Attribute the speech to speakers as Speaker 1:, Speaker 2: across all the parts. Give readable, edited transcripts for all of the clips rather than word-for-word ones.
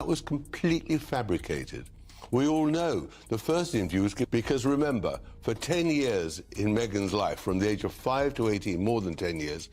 Speaker 1: was completely fabricated. We all know the first interview was because, remember, for 10 years in Meghan's life, from the age of 5 to 18, more than 10 years.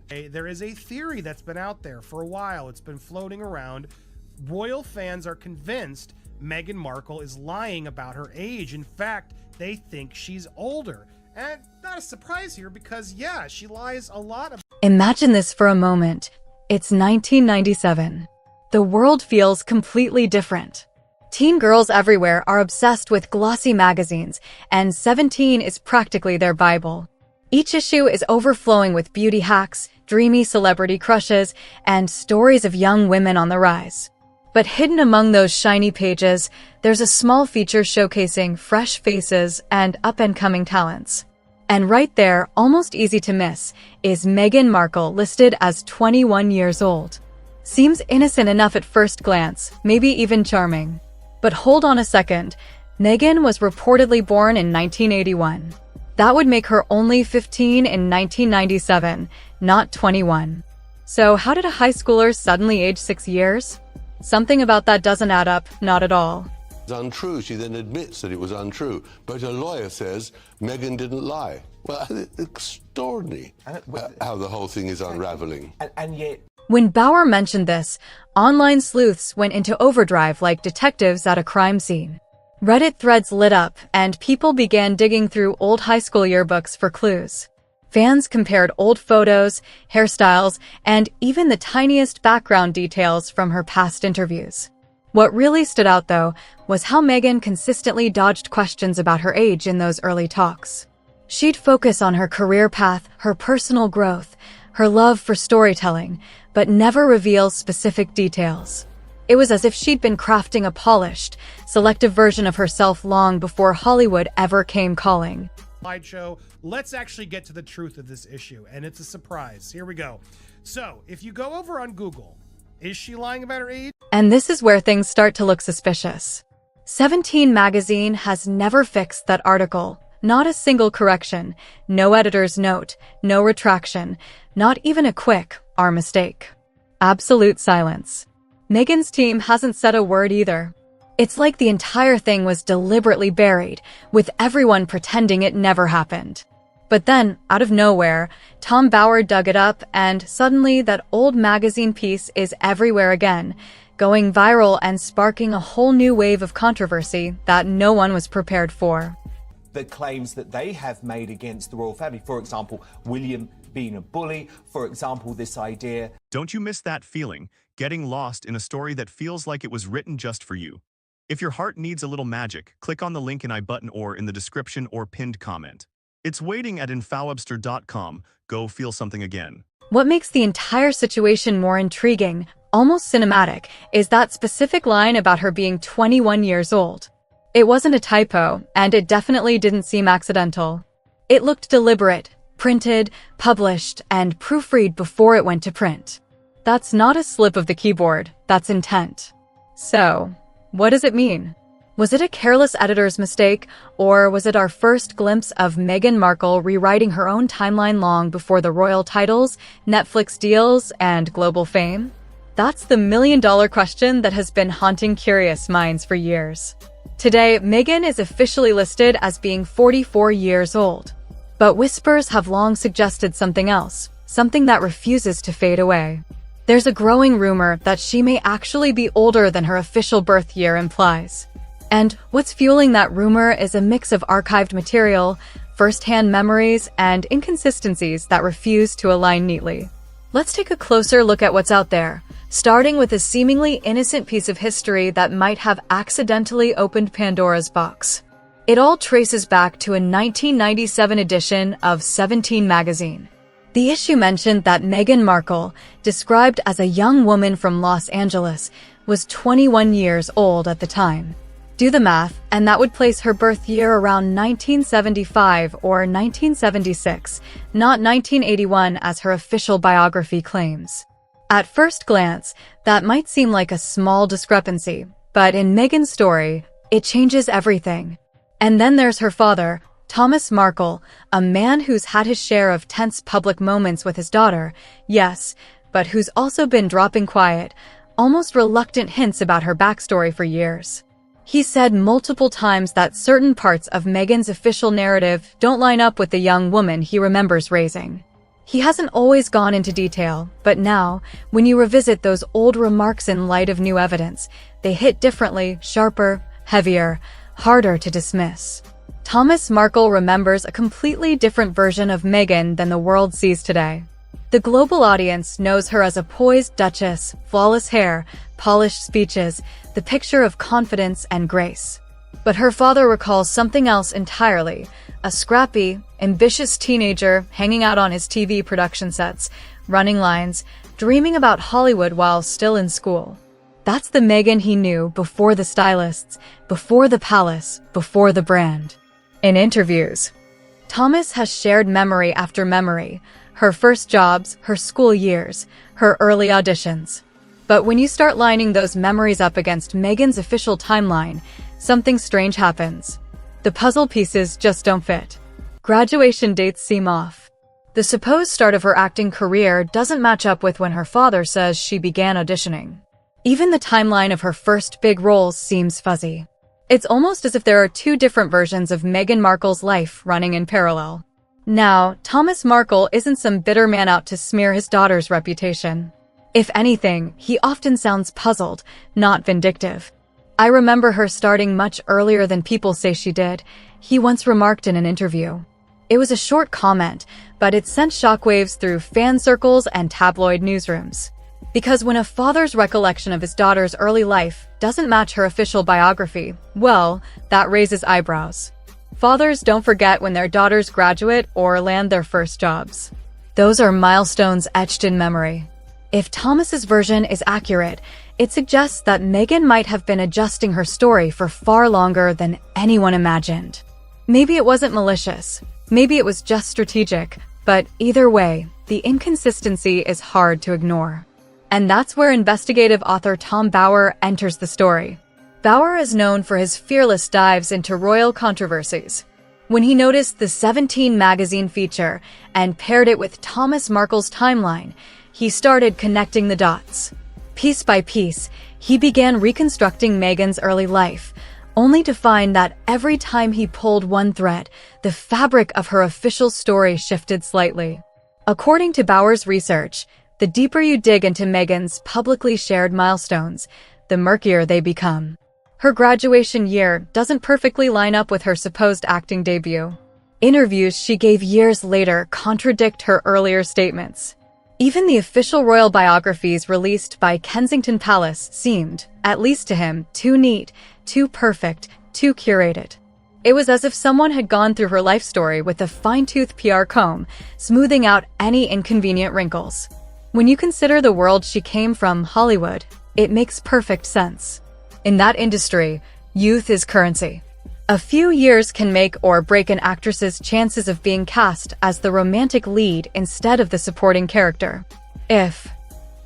Speaker 2: There is a theory that's been out there for a while. It's been floating around. Royal fans are convinced Meghan Markle is lying about her age. In fact, they think she's older. And not a surprise here because, yeah, she lies a lot.
Speaker 3: Imagine this for a moment. It's 1997. The world feels completely different. Teen girls everywhere are obsessed with glossy magazines, and 17 is practically their Bible. Each issue is overflowing with beauty hacks, dreamy celebrity crushes, and stories of young women on the rise. But hidden among those shiny pages, there's a small feature showcasing fresh faces and up-and-coming talents. And right there, almost easy to miss, is Meghan Markle listed as 21 years old. Seems innocent enough at first glance, maybe even charming. But hold on a second, Meghan was reportedly born in 1981. That would make her only 15 in 1997, not 21. So how did a high schooler suddenly age 6 years? Something about that doesn't add up, not at all.
Speaker 1: It's untrue. She then admits that it was untrue. But her lawyer says Meghan didn't lie. Well, extraordinary how the whole thing is unraveling.
Speaker 4: And yet...
Speaker 3: When Bauer mentioned this, online sleuths went into overdrive like detectives at a crime scene. Reddit threads lit up, and people began digging through old high school yearbooks for clues. Fans compared old photos, hairstyles, and even the tiniest background details from her past interviews. What really stood out, though, was how Meghan consistently dodged questions about her age in those early talks. She'd focus on her career path, her personal growth, her love for storytelling, but never reveal specific details. It was as if she'd been crafting a polished, selective version of herself long before Hollywood ever came calling.
Speaker 2: Slideshow. Let's actually get to the truth of this issue, and it's a surprise. Here we go. So, if you go over on Google, is she lying about her age?
Speaker 3: And this is where things start to look suspicious. 17 magazine has never fixed that article. Not a single correction, no editor's note, no retraction, not even a quick, our mistake. Absolute silence. Meghan's team hasn't said a word either. It's like the entire thing was deliberately buried, with everyone pretending it never happened. But then, out of nowhere, Tom Bauer dug it up, and suddenly that old magazine piece is everywhere again, going viral and sparking a whole new wave of controversy that no one was prepared for.
Speaker 4: The claims that they have made against the royal family, for example, William being a bully, for example, this idea.
Speaker 5: Don't you miss that feeling, getting lost in a story that feels like it was written just for you? If your heart needs a little magic, click on the link in I button or in the description or pinned comment. It's waiting at infowebster.com. Go feel something again.
Speaker 3: What makes the entire situation more intriguing, almost cinematic, is that specific line about her being 21 years old. It wasn't a typo, and it definitely didn't seem accidental. It looked deliberate, printed, published, and proofread before it went to print. That's not a slip of the keyboard, that's intent. So, what does it mean? Was it a careless editor's mistake, or was it our first glimpse of Meghan Markle rewriting her own timeline long before the royal titles, Netflix deals, and global fame? That's the million-dollar question that has been haunting curious minds for years. Today, Meghan is officially listed as being 44 years old. But whispers have long suggested something else, something that refuses to fade away. There's a growing rumor that she may actually be older than her official birth year implies. And what's fueling that rumor is a mix of archived material, first-hand memories, and inconsistencies that refuse to align neatly. Let's take a closer look at what's out there, starting with a seemingly innocent piece of history that might have accidentally opened Pandora's box. It all traces back to a 1997 edition of 17 magazine. The issue mentioned that Meghan Markle, described as a young woman from Los Angeles, was 21 years old at the time. Do the math, and that would place her birth year around 1975 or 1976, not 1981 as her official biography claims. At first glance, that might seem like a small discrepancy, but in Meghan's story, it changes everything. And then there's her father, Thomas Markle, a man who's had his share of tense public moments with his daughter, yes, but who's also been dropping quiet, almost reluctant hints about her backstory for years. He said multiple times that certain parts of Meghan's official narrative don't line up with the young woman he remembers raising. He hasn't always gone into detail, but now, when you revisit those old remarks in light of new evidence, they hit differently, sharper, heavier, harder to dismiss. Thomas Markle remembers a completely different version of Meghan than the world sees today. The global audience knows her as a poised duchess, flawless hair, polished speeches, the picture of confidence and grace. But her father recalls something else entirely, a scrappy, ambitious teenager hanging out on his TV production sets, running lines, dreaming about Hollywood while still in school. That's the Meghan he knew before the stylists, before the palace, before the brand. In interviews, Thomas has shared memory after memory, her first jobs, her school years, her early auditions. But when you start lining those memories up against Meghan's official timeline, something strange happens. The puzzle pieces just don't fit. Graduation dates seem off. The supposed start of her acting career doesn't match up with when her father says she began auditioning. Even the timeline of her first big roles seems fuzzy. It's almost as if there are two different versions of Meghan Markle's life running in parallel. Now, Thomas Markle isn't some bitter man out to smear his daughter's reputation. If anything, he often sounds puzzled, not vindictive. "I remember her starting much earlier than people say she did," he once remarked in an interview. It was a short comment, but it sent shockwaves through fan circles and tabloid newsrooms. Because when a father's recollection of his daughter's early life doesn't match her official biography, well, that raises eyebrows. Fathers don't forget when their daughters graduate or land their first jobs. Those are milestones etched in memory. If Thomas's version is accurate, it suggests that Meghan might have been adjusting her story for far longer than anyone imagined. Maybe it wasn't malicious. Maybe it was just strategic. But either way, the inconsistency is hard to ignore. And that's where investigative author Tom Bower enters the story. Bower is known for his fearless dives into royal controversies. When he noticed the 17 magazine feature and paired it with Thomas Markle's timeline, he started connecting the dots. Piece by piece, he began reconstructing Meghan's early life, only to find that every time he pulled one thread, the fabric of her official story shifted slightly. According to Bower's research, the deeper you dig into Meghan's publicly shared milestones, the murkier they become. Her graduation year doesn't perfectly line up with her supposed acting debut. Interviews she gave years later contradict her earlier statements. Even the official royal biographies released by Kensington Palace seemed, at least to him, too neat, too perfect, too curated. It was as if someone had gone through her life story with a fine-tooth PR comb, smoothing out any inconvenient wrinkles. When you consider the world she came from, Hollywood, it makes perfect sense. In that industry, youth is currency. A few years can make or break an actress's chances of being cast as the romantic lead instead of the supporting character. If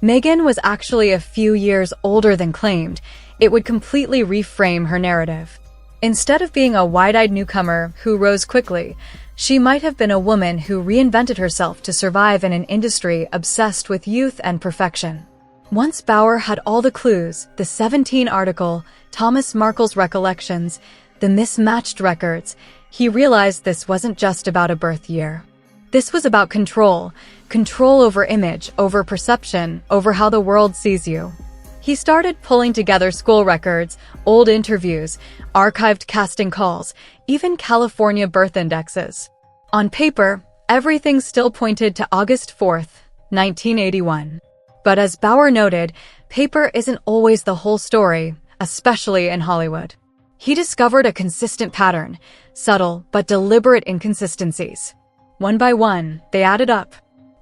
Speaker 3: Meghan was actually a few years older than claimed, it would completely reframe her narrative. Instead of being a wide-eyed newcomer who rose quickly, she might have been a woman who reinvented herself to survive in an industry obsessed with youth and perfection. Once Bower had all the clues, the 17 article, Thomas Markle's recollections, the mismatched records, he realized this wasn't just about a birth year. This was about control over image, over perception, over how the world sees you. He started pulling together school records, old interviews, archived casting calls, even California birth indexes. On paper, everything still pointed to August 4th, 1981. But as Bower noted, paper isn't always the whole story, especially in Hollywood. He discovered a consistent pattern, subtle but deliberate inconsistencies. One by one, they added up.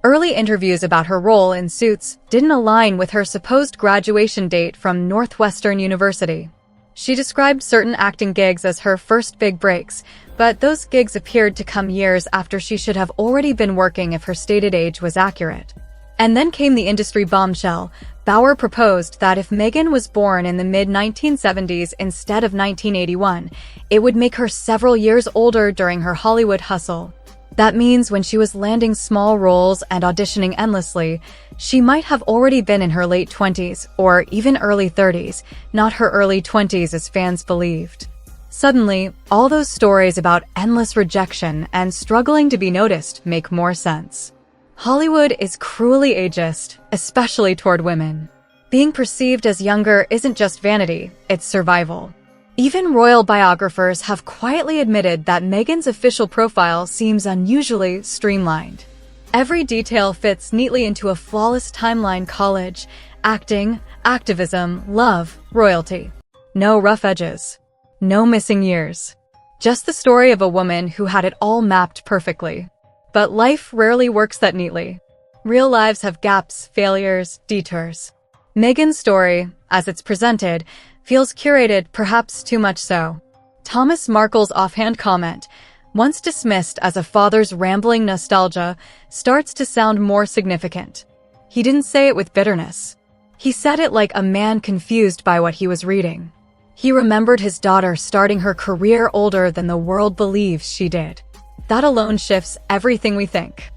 Speaker 3: Early interviews about her role in Suits didn't align with her supposed graduation date from Northwestern University. She described certain acting gigs as her first big breaks, but those gigs appeared to come years after she should have already been working if her stated age was accurate. And then came the industry bombshell. Bower proposed that if Meghan was born in the mid-1970s instead of 1981, it would make her several years older during her Hollywood hustle. That means when she was landing small roles and auditioning endlessly, she might have already been in her late 20s or even early 30s, not her early 20s as fans believed. Suddenly, all those stories about endless rejection and struggling to be noticed make more sense. Hollywood is cruelly ageist, especially toward women. Being perceived as younger isn't just vanity, it's survival. Even royal biographers have quietly admitted that Meghan's official profile seems unusually streamlined. Every detail fits neatly into a flawless timeline: college, acting, activism, love, royalty. No rough edges. No missing years. Just the story of a woman who had it all mapped perfectly. But life rarely works that neatly. Real lives have gaps, failures, detours. Meghan's story, as it's presented, feels curated, perhaps too much so. Thomas Markle's offhand comment, once dismissed as a father's rambling nostalgia, starts to sound more significant. He didn't say it with bitterness. He said it like a man confused by what he was reading. He remembered his daughter starting her career older than the world believes she did. That alone shifts everything we think.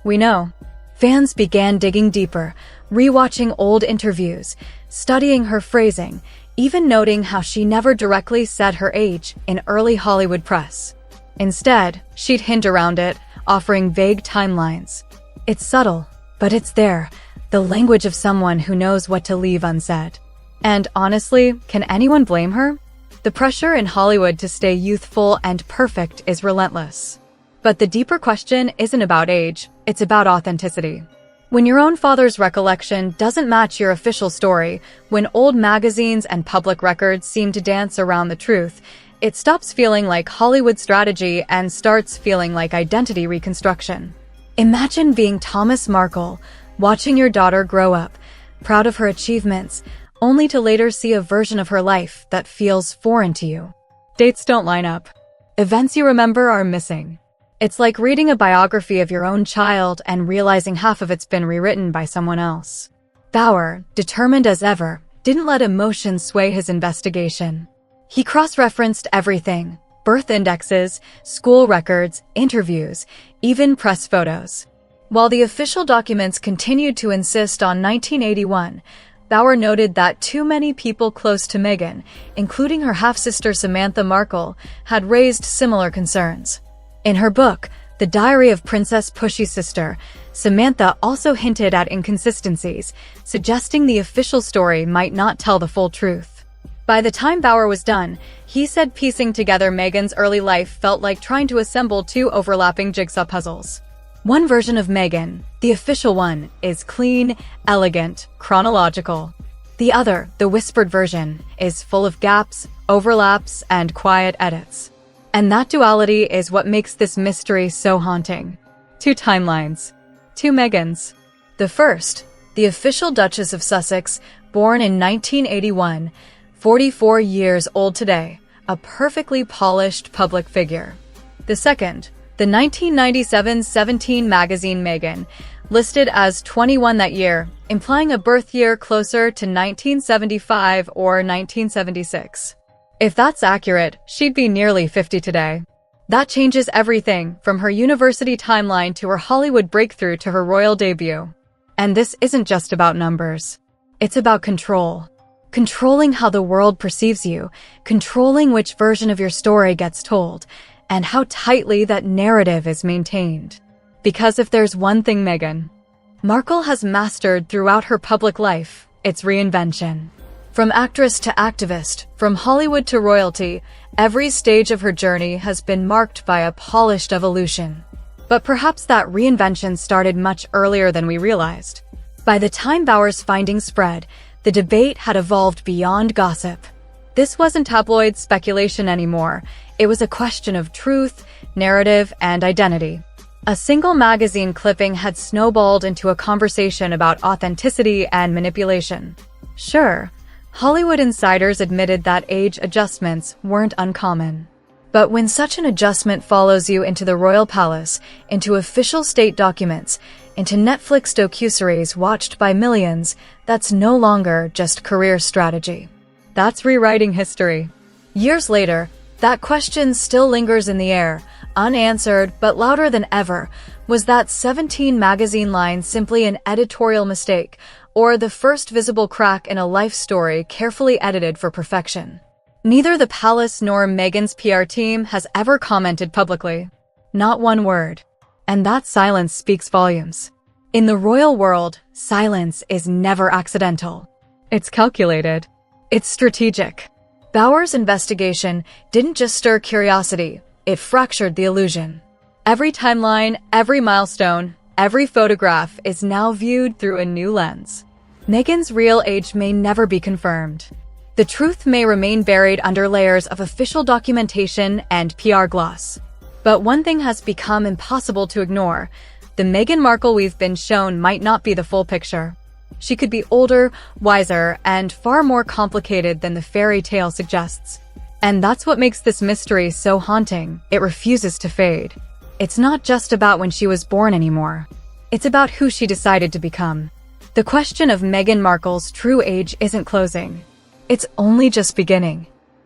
Speaker 3: We know. Fans began digging deeper, rewatching old interviews, studying her phrasing, even noting how she never directly said her age in early Hollywood press. Instead, she'd hint around it, offering vague timelines. It's subtle, but it's there, the language of someone who knows what to leave unsaid. And honestly, can anyone blame her? The pressure in Hollywood to stay youthful and perfect is relentless. But the deeper question isn't about age, it's about authenticity. When your own father's recollection doesn't match your official story, when old magazines and public records seem to dance around the truth, it stops feeling like Hollywood strategy and starts feeling like identity reconstruction. Imagine being Thomas Markle, watching your daughter grow up, proud of her achievements, only to later see a version of her life that feels foreign to you. Dates don't line up. Events you remember are missing. It's like reading a biography of your own child and realizing half of it's been rewritten by someone else. Bauer, determined as ever, didn't let emotion sway his investigation. He cross-referenced everything: birth indexes, school records, interviews, even press photos. While the official documents continued to insist on 1981, Bauer noted that too many people close to Meghan, including her half-sister Samantha Markle, had raised similar concerns. In her book, The Diary of Princess Pushy's Sister, Samantha also hinted at inconsistencies, suggesting the official story might not tell the full truth. By the time Bauer was done, he said piecing together Meghan's early life felt like trying to assemble two overlapping jigsaw puzzles. One version of Meghan, the official one, is clean, elegant, chronological. The other, the whispered version, is full of gaps, overlaps, and quiet edits. And that duality is what makes this mystery so haunting. Two timelines. Two Meghans. The first, the official Duchess of Sussex, born in 1981, 44 years old today, a perfectly polished public figure. The second, the 1997 17 magazine Meghan, listed as 21 that year, implying a birth year closer to 1975 or 1976. If that's accurate, she'd be nearly 50 today. That changes everything, from her university timeline to her Hollywood breakthrough to her royal debut. And this isn't just about numbers. It's about control. Controlling how the world perceives you, controlling which version of your story gets told, and how tightly that narrative is maintained. Because if there's one thing Meghan Markle has mastered throughout her public life, it's reinvention. From actress to activist, from Hollywood to royalty, every stage of her journey has been marked by a polished evolution. But perhaps that reinvention started much earlier than we realized. By the time Bauer's findings spread, the debate had evolved beyond gossip. This wasn't tabloid speculation anymore. It was a question of truth, narrative, and identity. A single magazine clipping had snowballed into a conversation about authenticity and manipulation. Sure, Hollywood insiders admitted that age adjustments weren't uncommon. But when such an adjustment follows you into the royal palace, into official state documents, into Netflix docuseries watched by millions, that's no longer just career strategy. That's rewriting history. Years later, that question still lingers in the air, Unanswered, but louder than ever, was that 17 magazine line simply an editorial mistake, or the first visible crack in a life story carefully edited for perfection? Neither the palace nor Meghan's PR team has ever commented publicly. Not one word. And that silence speaks volumes. In the royal world, silence is never accidental. It's calculated. It's strategic. Bauer's investigation didn't just stir curiosity, it fractured the illusion. Every timeline, every milestone, every photograph is now viewed through a new lens. Meghan's real age may never be confirmed. The truth may remain buried under layers of official documentation and PR gloss. But one thing has become impossible to ignore. The Meghan Markle we've been shown might not be the full picture. She could be older, wiser, and far more complicated than the fairy tale suggests. And that's what makes this mystery so haunting. It refuses to fade. It's not just about when she was born anymore. It's about who she decided to become. The question of Meghan Markle's true age isn't closing. It's only just beginning.